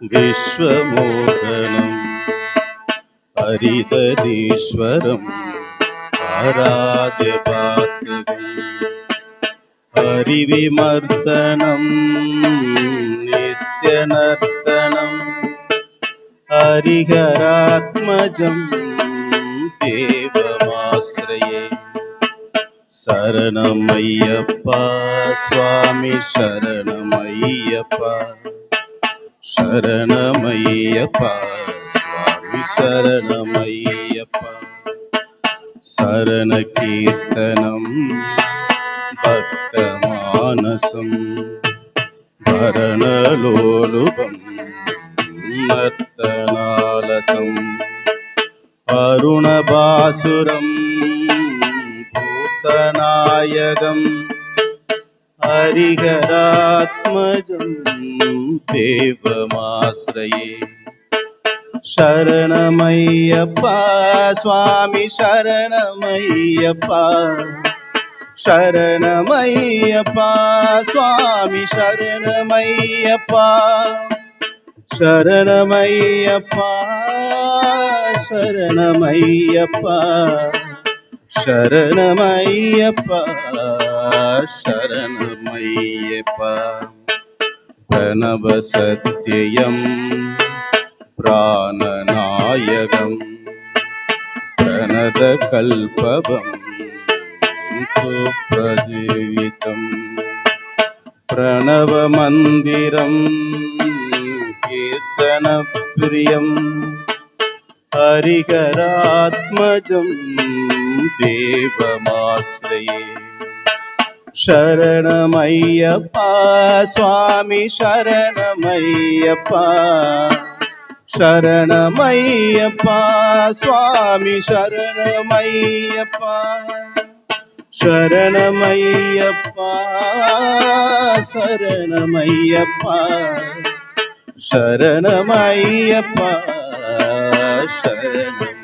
விஸ்வமோகனம் ஹரிததீஸ்வரம் ஆராத்ய பாத்தகம் ஹரிவிமர்தனம் நித்யநர்த்தனம் ஹரிஹராத்மஜம் தேவமாஸ்ரயே. சரணமையப்பா சுவாமி சரணமையப்பா, சரணமையப்பா சுவாமி சரணமையப்பா. சரண கீர்த்தனம் பக்தமானசம் பரணலோலுபம் நர்த்தனாலசம் அருணபாசுரம் பூதநாயகம் ஹரிஹராத்மஜம் தேவமாஸ்ரயே. சரணமையப்பா சுவாமி சரணமையப்பா, சரணமையப்பா சுவாமி சரணமையப்பா, சரணமையப்பா சரணமையப்பா, சரணமையப்பா சரணமையப்பா. பிரணவ சத்யம் பிராணநாயகம் பிரணத கல்பவம் சுப்ரஜீவிதம் பிரணவ மந்திரம் கீர்த்தன பிரியம் ஹரிஹராத்மஜம் தேவமாஸ்ரயே. சரணமையப்பா சுவாமி சரணமையப்பா, சரணமையப்பா சுவாமி சரணமையப்பா, சரணமையப்பா சரணமையப்பா, சரணமையப்பா சரணம்